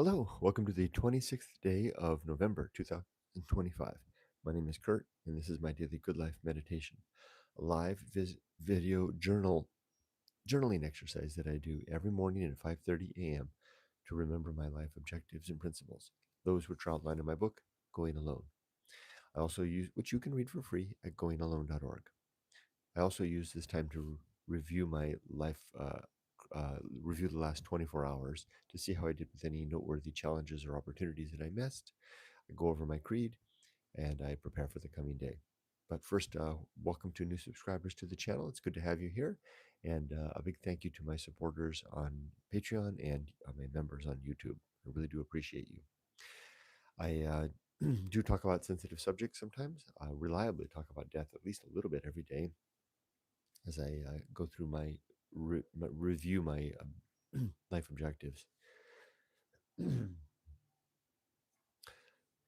Hello, welcome to the 26th day of November 2025. My name is Kurt, and this is my daily Good Life meditation, a live video journaling exercise that I do every morning at 5:30 a.m. to remember my life objectives and principles. Those which are outlined in my book, Going Alone. I also use which you can read for free at goingalone.org. I also use this time to review my life, review the last 24 hours to see how I did with any noteworthy challenges or opportunities that I missed. I go over my creed and I prepare for the coming day. But first, welcome to new subscribers to the channel. It's good to have you here. And a big thank you to my supporters on Patreon and my members on YouTube. I really do appreciate you. I do talk about sensitive subjects sometimes. I reliably talk about death at least a little bit every day as I go through my review my life objectives.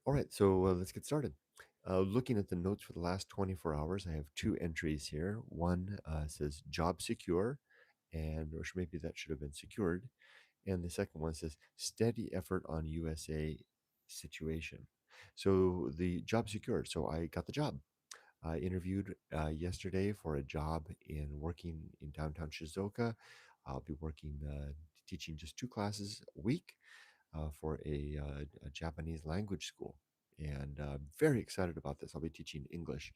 All right, so let's get started. Looking at the notes for the last 24 hours, I have two entries here. One says job secure, and or maybe that should have been secured. And the second one says steady effort on USA situation. So the job secured. So I got the job. I interviewed yesterday for a job in working in downtown Shizuoka. I'll be working teaching just two classes a week for a Japanese language school, and very excited about this. I'll be teaching English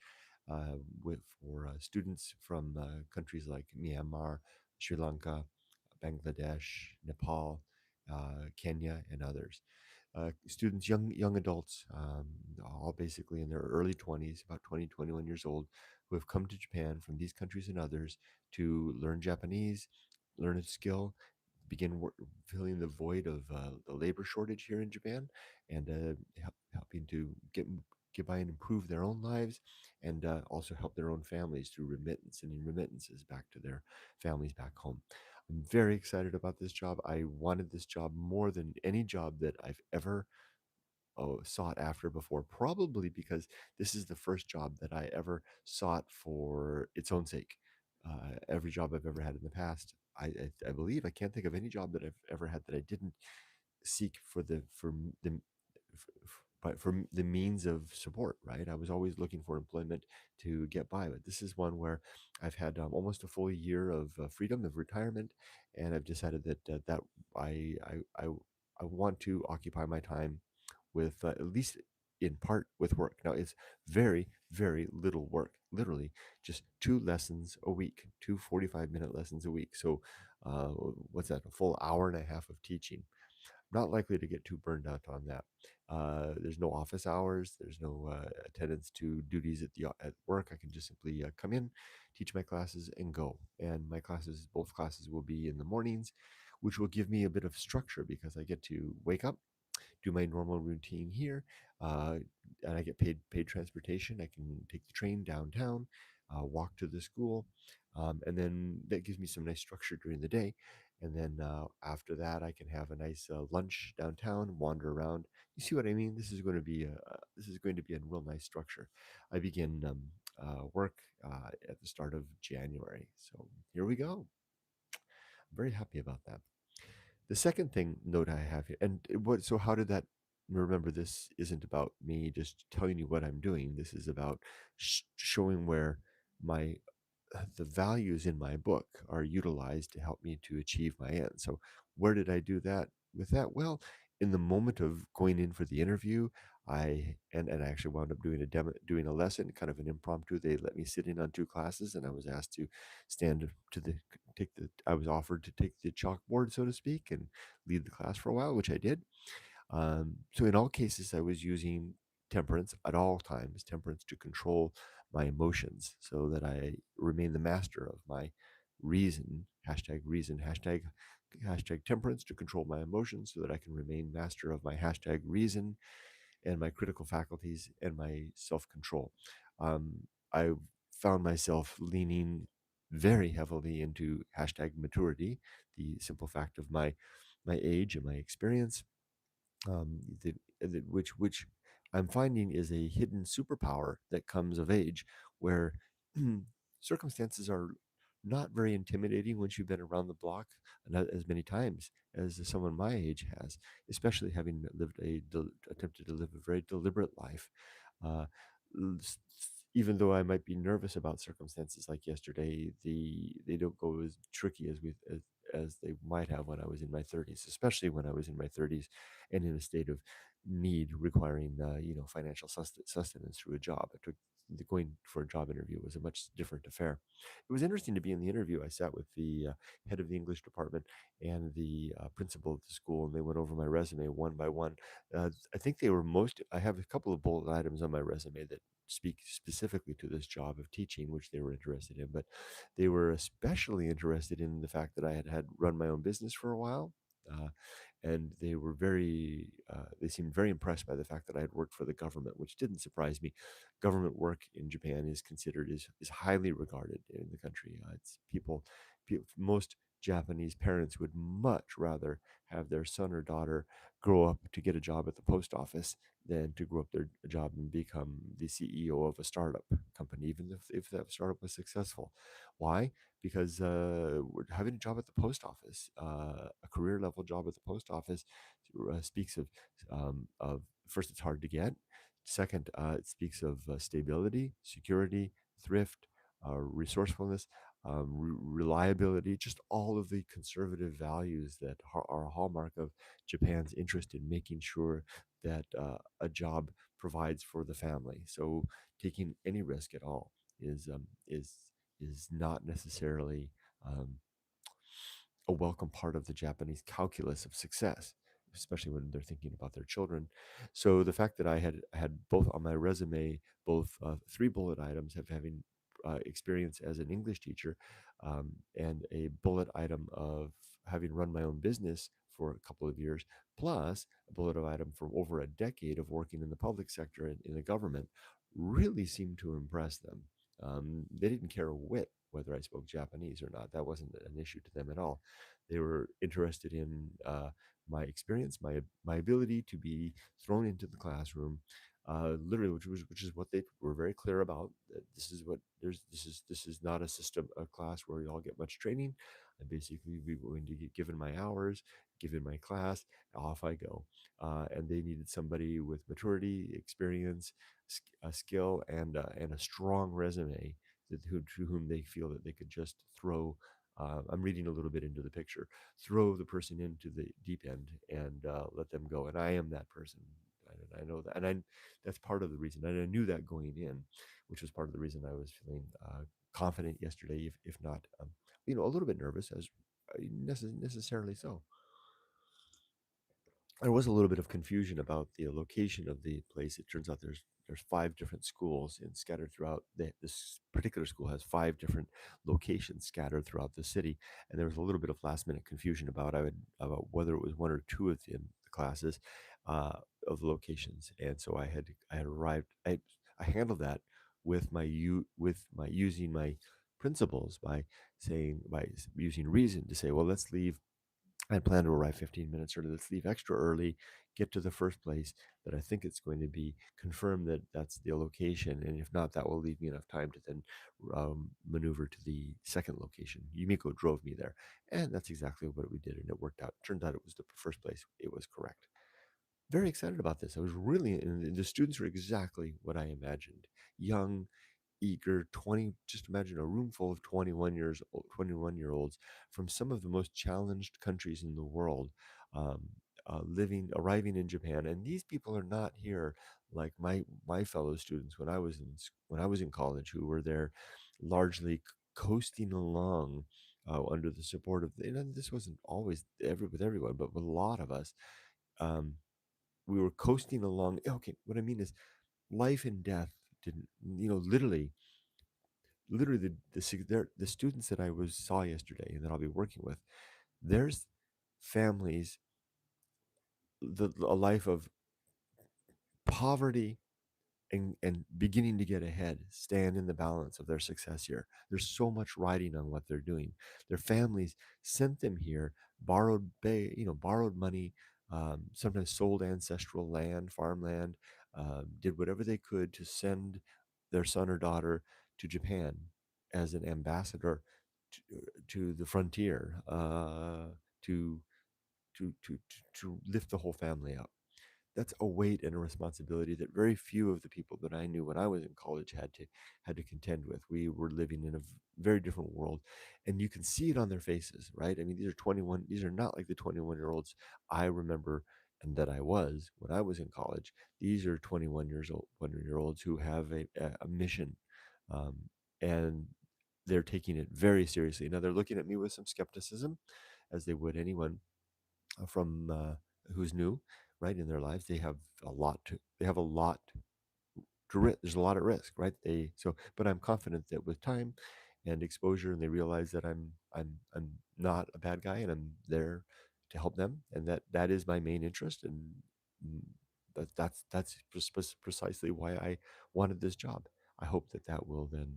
with for students from countries like Myanmar, Sri Lanka, Bangladesh, Nepal, Kenya, and others. Students, young adults, all basically in their early 20s, about 20, 21 years old, who have come to Japan from these countries and others to learn Japanese, learn a skill, begin filling the void of the labor shortage here in Japan, and helping to get by and improve their own lives, and also help their own families through sending remittances back to their families back home. I'm very excited about this job. I wanted this job more than any job that I've ever sought after before, probably because this is the first job that I ever sought for its own sake. Every job I've ever had in the past, I believe I can't think of any job that I've ever had that I didn't seek for the means of support. Right, I was always looking for employment to get by, but this is one where I've had almost a full year of freedom of retirement, and I've decided that I I I I want to occupy my time with at least in part with work. Now it's very, very little work, literally just two lessons a week, two 45-minute lessons a week. So what's that, a full hour and a half of teaching. Not likely to get too burned out on that. There's no office hours. There's no attendance to duties at work. I can just simply come in, teach my classes, and go. And my classes, both classes, will be in the mornings, which will give me a bit of structure because I get to wake up, do my normal routine here, uh, and I get paid transportation. I can take the train downtown, walk to the school, and then that gives me some nice structure during the day. And then after that, I can have a nice lunch downtown, wander around. You see what I mean? This is going to be a real nice structure. I begin work at the start of January, so here we go. I'm very happy about that. The second note I have here, and so how did that? Remember, this isn't about me just telling you what I'm doing. This is about showing where my the values in my book are utilized to help me to achieve my end. So where did I do that with that? Well, in the moment of going in for the interview, and I actually wound up doing a lesson, kind of an impromptu. They let me sit in on two classes, and I was asked to stand to the take the. I was offered to take the chalkboard, so to speak, and lead the class for a while, which I did. So in all cases, I was using temperance at all times, temperance to control my emotions so that I remain the master of my reason, hashtag temperance to control my emotions so that I can remain master of my hashtag reason and my critical faculties and my self-control. I found myself leaning very heavily into hashtag maturity, the simple fact of my age and my experience, which I'm finding is a hidden superpower that comes of age, where circumstances are not very intimidating once you've been around the block not as many times as someone my age has, especially having attempted to live a very deliberate life. Uh, Even though I might be nervous about circumstances like yesterday, they don't go as tricky as they might have when I was in my 30s, especially when I was in my 30s and in a state of need requiring financial sustenance through a job. It took Going for a job interview was a much different affair. It was interesting to be in the interview. I sat with the head of the English department and the principal of the school, and they went over my resume one by one. I think they were most. I have a couple of bullet items on my resume that speak specifically to this job of teaching, which they were interested in, but they were especially interested in the fact that I had run my own business for a while. Uh, and they seemed very impressed by the fact that I had worked for the government, which didn't surprise me. Government work in Japan is considered is highly regarded in the country. It's most Japanese parents would much rather have their son or daughter grow up to get a job at the post office than to grow up their job and become the CEO of a startup company, even if that startup was successful. Why? Because having a job at the post office, a career level job at the post office, speaks of first, it's hard to get. Second, it speaks of stability, security, thrift, resourcefulness, reliability, just all of the conservative values that are a hallmark of Japan's interest in making sure that a job provides for the family. So taking any risk at all is not necessarily um, a welcome part of the Japanese calculus of success, especially when they're thinking about their children. So the fact that I had both on my resume, both three bullet items of having experience as an English teacher, and a bullet item of having run my own business for a couple of years, plus a bullet item for over a decade of working in the public sector and in the government, really seemed to impress them. They didn't care a whit whether I spoke Japanese or not. That wasn't an issue to them at all. They were interested in my experience, my ability to be thrown into the classroom, literally, which is what they were very clear about. That this is what there's this is not a class where you all get much training. I basically be going to get given my hours, given my class, off I go. And they needed somebody with maturity, experience, a skill, and a strong resume to whom they feel that they could just throw. I'm reading a little bit into the picture. Throw the person into the deep end and let them go. And I am that person. I know that, and that's part of the reason. And I knew that going in, which was part of the reason I was feeling confident yesterday, if not, a little bit nervous, as necessarily so. There was a little bit of confusion about the location of the place. It turns out there's five different schools and scattered throughout. This particular school has five different locations scattered throughout the city, and there was a little bit of last minute confusion about whether it was one or two of the classes of the locations. And so I had arrived. I handled that with my using my principles by using reason to say, well, let's leave. I plan to arrive 15 minutes early. Let's leave extra early, get to the first place that I think it's going to be, confirm that that's the location. And if not, that will leave me enough time to then maneuver to the second location. Yumiko drove me there. And that's exactly what we did. And it worked out. Turned out it was the first place. It was correct. Very excited about this. I was really, and the students were exactly what I imagined. Young, eager 20, just imagine a room full of 21 year olds from some of the most challenged countries in the world, um, arriving in Japan. And these people are not here like my fellow students when I was in college, who were there largely coasting along under the support of this wasn't always with everyone, but with a lot of us. um, we were coasting along. Okay, what I mean is life and death didn't, literally the students that saw yesterday and that I'll be working with, there's families, a life of poverty and beginning to get ahead, stand in the balance of their success here. There's so much riding on what they're doing. Their families sent them here, borrowed money, sometimes sold ancestral land, farmland, did whatever they could to send their son or daughter to Japan as an ambassador to the frontier, to, to lift the whole family up. That's a weight and a responsibility that very few of the people that I knew when I was in college had to contend with. We were living in a very different world, and you can see it on their faces, right? I mean, these are 21. These are not like the 21-year-olds I remember and that I was when I was in college. These are 1-year-olds who have a mission, um, and they're taking it very seriously. Now they're looking at me with some skepticism, as they would anyone from who's new, right, in their lives. They have a lot there's a lot at risk, right? But I'm confident that with time and exposure, and they realize that I'm not a bad guy, and I'm there to help them, and that is my main interest, and mm, that's precisely why I wanted this job. I hope that will then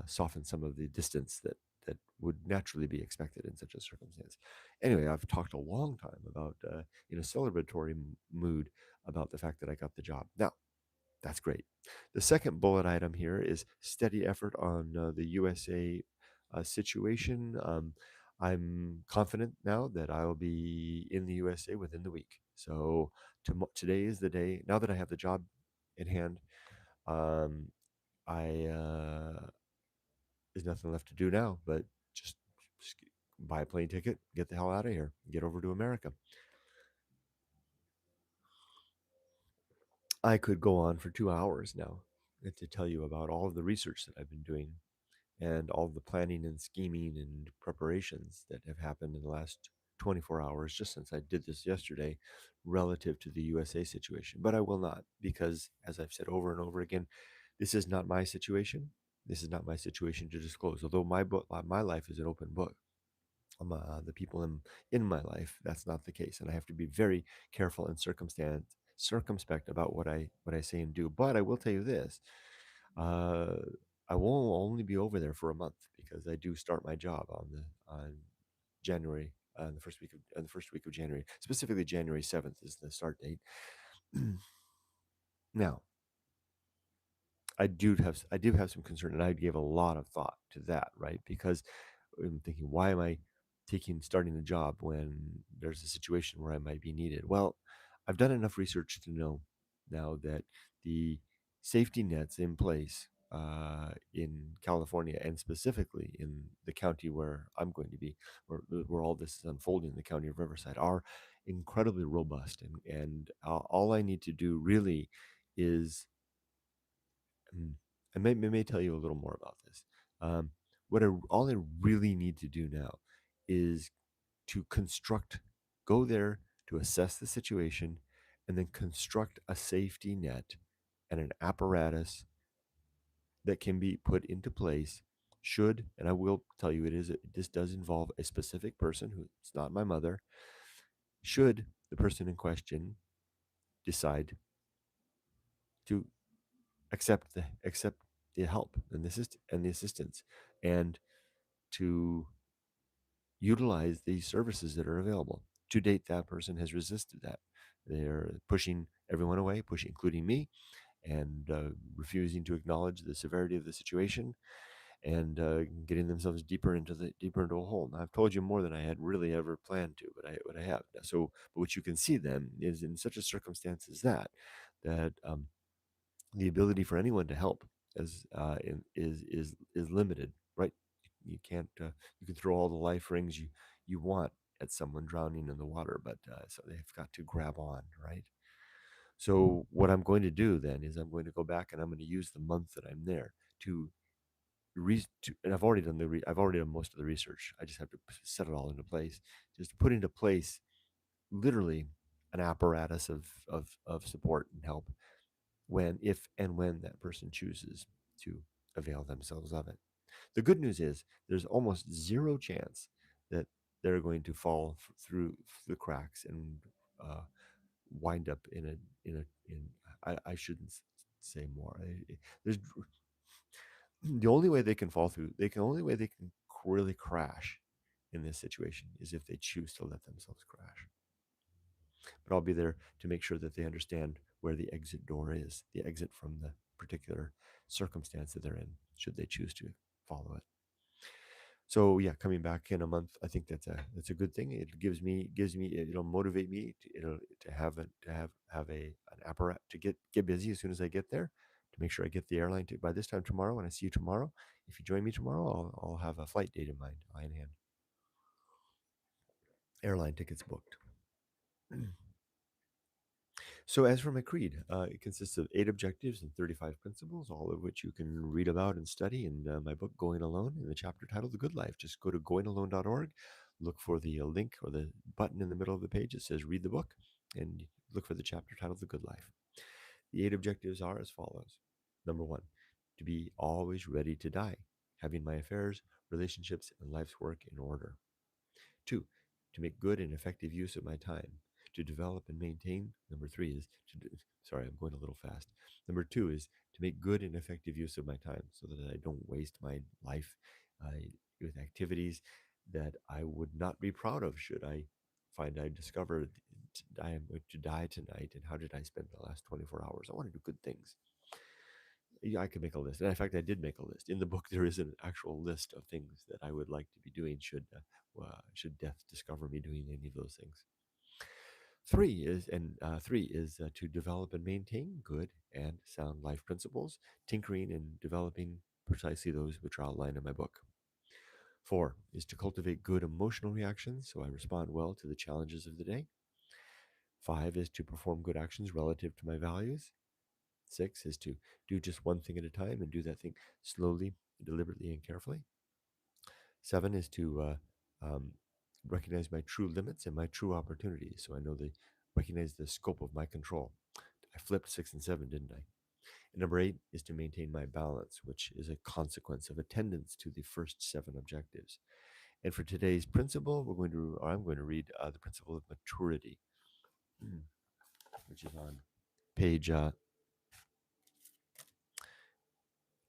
soften some of the distance that would naturally be expected in such a circumstance. Anyway, I've talked a long time about in a celebratory mood about the fact that I got the job. Now, that's great. The second bullet item here is steady effort on the USA situation. I'm confident now that I'll be in the USA within the week. So today is the day. Now that I have the job in hand, um, I there's nothing left to do now but just, just buy a plane ticket, get the hell out of here, get over to America. I could go on for 2 hours now to tell you about all of the research that I've been doing and all the planning and scheming and preparations that have happened in the last 24 hours just since I did this yesterday relative to the USA situation. But I will not, because as I've said over and over again, this is not my situation. This is not my situation to disclose. Although my life is an open book. The people in my life, that's not the case, and I have to be very careful and circumspect about what I say and do. But I will tell you this: uh, I will only be over there for a month because I do start my job on January, the first week of January. Specifically, January 7th is the start date. Now, I do have some concern, and I gave a lot of thought to that, right? Because I'm thinking, why am I starting the job when there's a situation where I might be needed? Well, I've done enough research to know now that the safety nets in place in California, and specifically in the county where I'm going to be, where all this is unfolding, the county of Riverside, are incredibly robust. And all I need to do really is I may tell you a little more about this. Um, all I really need to do now is to go there to assess the situation, and then construct a safety net and an apparatus that can be put into place. And I will tell you, this does involve a specific person who it's not my mother. Should the person in question decide to accept the help and the assistance, and to utilize these services that are available. To date, that person has resisted that. They're pushing everyone away, including me, and refusing to acknowledge the severity of the situation, and getting themselves deeper into a hole. Now, I've told you more than I had really ever planned to, but I have. But what you can see then is, in such a circumstance as that the ability for anyone to help is limited, right? You can't you can throw all the life rings you want at someone drowning in the water, but so they've got to grab on, right? So what I'm going to do then is I'm going to go back, and I'm going to use the month that I'm there to and I've already done most of the research. I just have to set it all into place, just to put into place literally an apparatus of support and help when that person chooses to avail themselves of it. The good news is there's almost zero chance that they're going to fall through the cracks and uh, wind up in I shouldn't say more. There's the only way they can fall through. The only way they can really crash in this situation is if they choose to let themselves crash. But I'll be there to make sure that they understand where the exit door is, the exit from the particular circumstance that they're in, should they choose to follow it. So yeah, coming back in a month, I think that's a good thing. It gives me it'll motivate me to have an apparat to get busy as soon as I get there, to make sure I get the airline to by this time tomorrow. When I see you tomorrow, if you join me tomorrow, I'll have a flight date in mind, eye in hand, airline tickets booked. So, as for my creed, it consists of 8 objectives and 35 principles, all of which you can read about and study in my book, Going Alone, in the chapter titled The Good Life. Just go to goingalone.org, look for the link or the button in the middle of the page that says Read the Book, and look for the chapter titled The Good Life. The 8 objectives are as follows. Number one, to be always ready to die, having my affairs, relationships, and life's work in order. Two, to make good and effective use of my time. To develop and maintain. Number three is sorry, I'm going a little fast. Number two is to make good and effective use of my time so that I don't waste my life uh, with activities that I would not be proud of should I find I discovered I am going to die tonight and how did I spend the last 24 hours? I want to do good things. Yeah, I could make a list. And in fact, I did make a list. In the book, there is an actual list of things that I would like to be doing should death discover me doing any of those things. Three is to develop and maintain good and sound life principles, tinkering and developing precisely those which are outlined in my book. Four is to cultivate good emotional reactions so I respond well to the challenges of the day. Five is to perform good actions relative to my values. Six is to do just one thing at a time and do that thing slowly, deliberately, and carefully. Seven is to recognize my true limits and my true opportunities. So I know recognize the scope of my control. I flipped six and seven, didn't I? And number eight is to maintain my balance, which is a consequence of attendance to the first seven objectives. And for today's principle, I'm going to read the principle of maturity, which is on page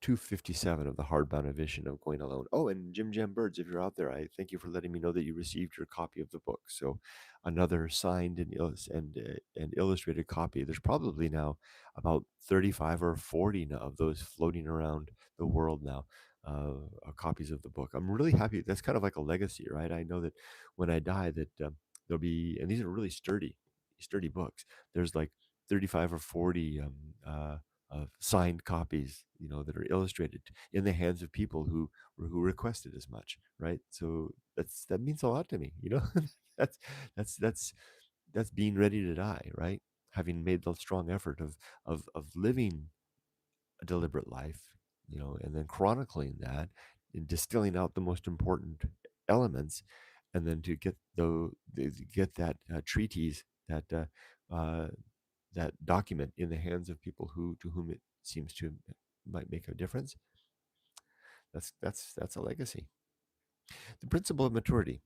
257 of the hardbound edition of Going Alone. Oh, and Jim Jam Birds, if you're out there, I thank you for letting me know that you received your copy of the book. So, another signed and illustrated copy. There's probably now about 35 or 40 of those floating around the world now. Copies of the book. I'm really happy. That's kind of like a legacy, right? I know that when I die, that there'll be, and these are really sturdy books. There's like 35 or 40 signed copies, that are illustrated in the hands of people who requested as much, right? So that means a lot to me, that's that's that's that's being ready to die, right? Having made the strong effort of living a deliberate life, and then chronicling that and distilling out the most important elements, and then to get that treatise uh, that document in the hands of people who to whom it seems to might make a difference. That's a legacy. The principle of maturity,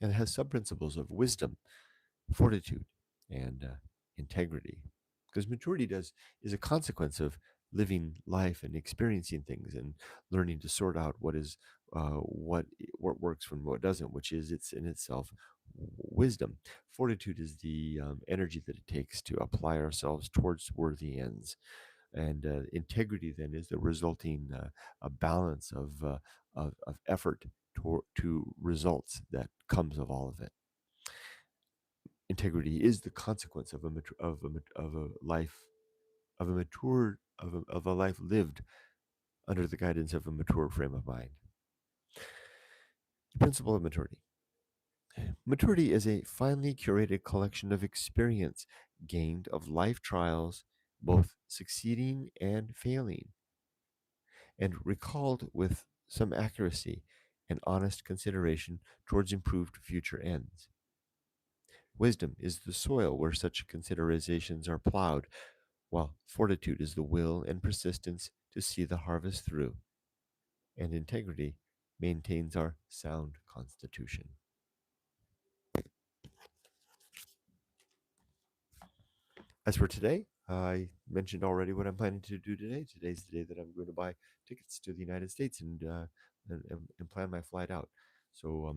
and it has sub principles of wisdom, fortitude, and integrity. Because maturity is a consequence of living life and experiencing things and learning to sort out what works from what doesn't, which is it's in itself wisdom. Fortitude is the energy that it takes to apply ourselves towards worthy ends, and integrity then is the resulting a balance of effort to results that comes of all of it. Integrity is the consequence of a life of a mature of a life lived under the guidance of a mature frame of mind. The principle of maturity. Maturity is a finely curated collection of experience gained of life trials, both succeeding and failing, and recalled with some accuracy and honest consideration towards improved future ends. Wisdom is the soil where such considerations are plowed, while fortitude is the will and persistence to see the harvest through, and integrity maintains our sound constitution. As for today, I mentioned already what I'm planning to do today. Today's the day that I'm going to buy tickets to the United States and plan my flight out. So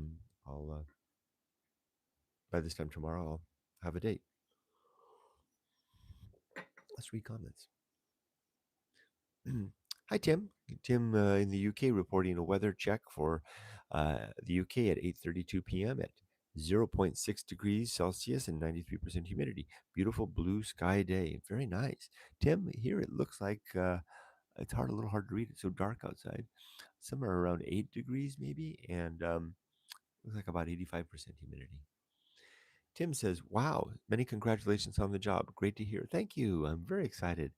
I'll by this time tomorrow I'll have a date. Let's read comments. Hi, Tim. Tim in the UK reporting a weather check for the UK at 8:32 p.m. at zero point 0.6 degrees Celsius and 93% humidity. Beautiful blue sky day. Very nice. Tim, here it looks like it's a little hard to read. It's so dark outside. Somewhere around 8 degrees maybe, and looks like about 85% humidity. Tim says, "Wow, many congratulations on the job. Great to hear. Thank you. I'm very excited."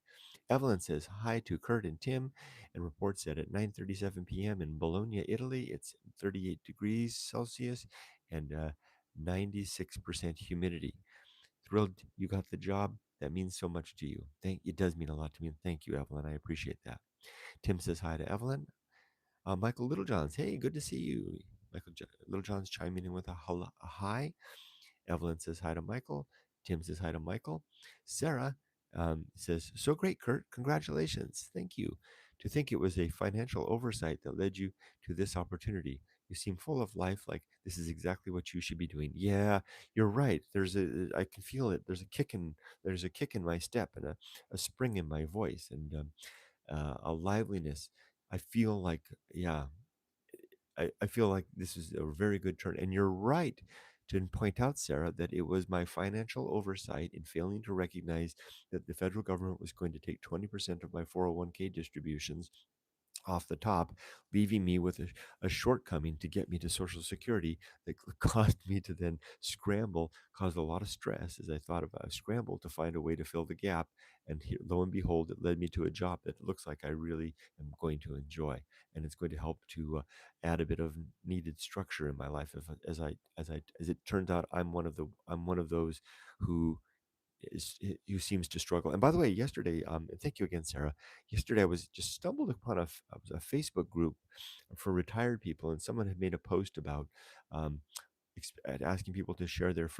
Evelyn says hi to Kurt and Tim and reports that at 9:37 p.m. in Bologna, Italy, it's 38 degrees Celsius and 96% humidity. Thrilled you got the job. That means so much to you. It does mean a lot to me. And thank you, Evelyn. I appreciate that. Tim says hi to Evelyn. Michael Littlejohns, hey, good to see you. Littlejohns chiming in with a hi. Evelyn says hi to Michael. Tim says hi to Michael. Sarah says, "So great, Kurt. Congratulations. Thank you. To think it was a financial oversight that led you to this opportunity. You seem full of life, like this is exactly what you should be doing." Yeah, you're right. I can feel it. There's a kick in my step and a spring in my voice and a liveliness. I feel like, yeah, I feel like this is a very good turn. And you're right to point out, Sarah, that it was my financial oversight in failing to recognize that the federal government was going to take 20% of my 401k distributions off the top, leaving me with a shortcoming to get me to Social Security that caused me to then scramble, caused a lot of stress as I thought about a scramble to find a way to fill the gap. And here, lo and behold, it led me to a job that looks like I really am going to enjoy, and it's going to help to add a bit of needed structure in my life. As it turns out, I'm one of those who who seems to struggle. And by the way, yesterday, and thank you again, Sarah. Yesterday, I was just stumbled upon a Facebook group for retired people, and someone had made a post about um, asking people to share their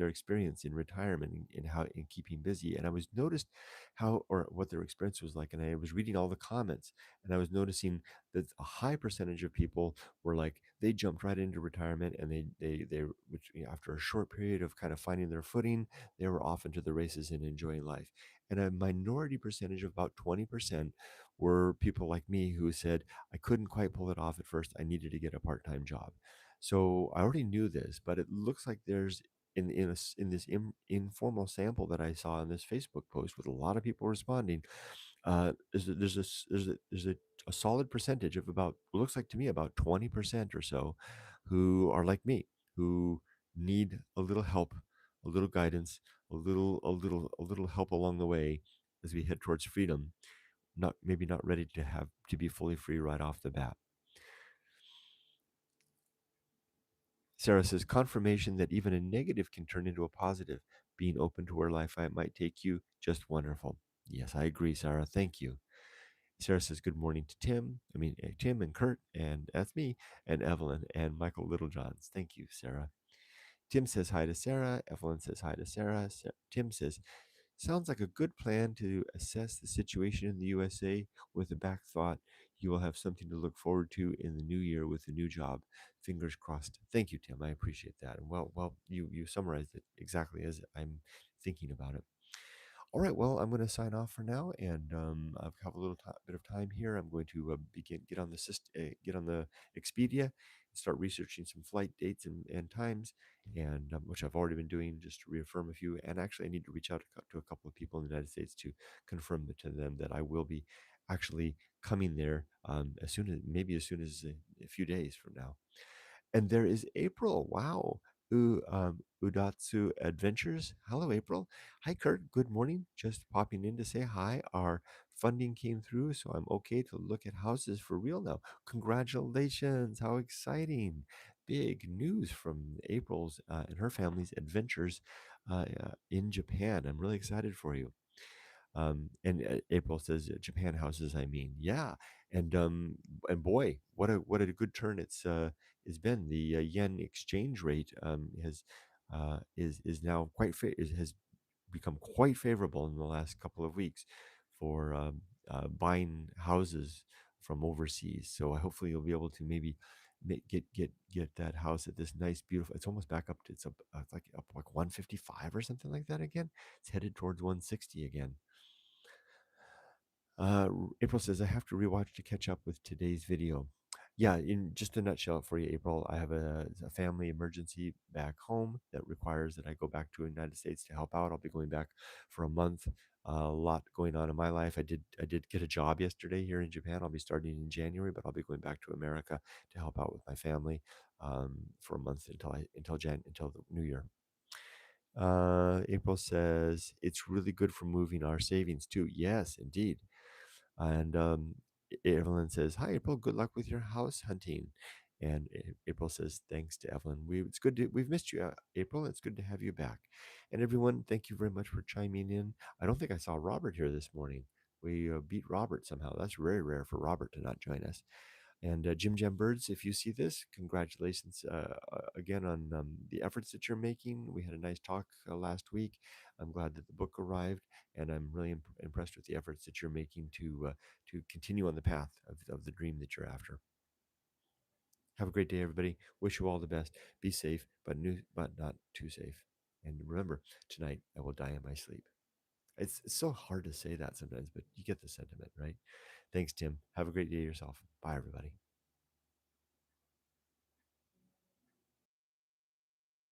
experience in retirement and how in keeping busy. And I was noticed how or what their experience was like, and I was reading all the comments, and I was noticing that a high percentage of people were like they jumped right into retirement, and they which, after a short period of kind of finding their footing, they were off into the races and enjoying life. And a minority percentage of about 20% were people like me who said I couldn't quite pull it off at first. I needed to get a part-time job. So I already knew this, but it looks like there's in this informal sample that I saw in this Facebook post with a lot of people responding. There's a solid percentage of about it looks like to me about 20% or so who are like me, who need a little help, a little guidance, a little help along the way as we head towards freedom. Not maybe not ready to have to be fully free right off the bat. Sarah says, confirmation that even a negative can turn into a positive. Being open to where might take you, just wonderful. Yes, I agree, Sarah. Thank you. Sarah says, good morning to Tim. Tim and Kurt, and that's me, and Evelyn and Michael Littlejohns. Thank you, Sarah. Tim says hi to Sarah. Evelyn says hi to Sarah. Tim says, sounds like a good plan to assess the situation in the USA with a back thought. You will have something to look forward to in the new year with a new job. Fingers crossed. Thank you, Tim. I appreciate that. And you summarized it exactly as I'm thinking about it. All right, well, I'm going to sign off for now, and I have a little bit of time here. I'm going to get on the Expedia and start researching some flight dates and times, and which I've already been doing just to reaffirm a few. And actually, I need to reach out to a couple of people in the United States to confirm to them that I will be actually coming there as soon as a few days from now. And there is April. Wow. Udatsu Adventures. Hello, April. Hi, Kurt. Good morning. Just popping in to say hi. Our funding came through, so I'm okay to look at houses for real now. Congratulations. How exciting. Big news from April's and her family's adventures in Japan. I'm really excited for you. And April says Japan houses. I mean, yeah, and boy, what a good turn it's been. The yen exchange rate is now has become quite favorable in the last couple of weeks for buying houses from overseas. So hopefully you'll be able to maybe get that house at this nice, beautiful. It's almost back up to it's like up like 155 or something like that again. It's headed towards 160 again. April says, I have to rewatch to catch up with today's video. Yeah, in just a nutshell for you, April, I have a family emergency back home that requires that I go back to the United States to help out. I'll be going back for a month. A lot going on in my life. I did get a job yesterday here in Japan. I'll be starting in January, but I'll be going back to America to help out with my family for a month until the new year. April says it's really good for moving our savings too. Yes, indeed. And Evelyn says, "Hi, April. Good luck with your house hunting." And April says, "Thanks to Evelyn. We've missed you, April. It's good to have you back." And everyone, thank you very much for chiming in. I don't think I saw Robert here this morning. We beat Robert somehow. That's very rare for Robert to not join us. And Jim Jam Birds, if you see this, congratulations again on the efforts that you're making. We had a nice talk last week. I'm glad that the book arrived, and I'm really impressed with the efforts that you're making to continue on the path of the dream that you're after. Have a great day, everybody. Wish you all the best. Be safe, but not too safe. And remember, tonight I will die in my sleep. It's so hard to say that sometimes, but you get the sentiment, right? Thanks, Tim. Have a great day yourself. Bye, everybody.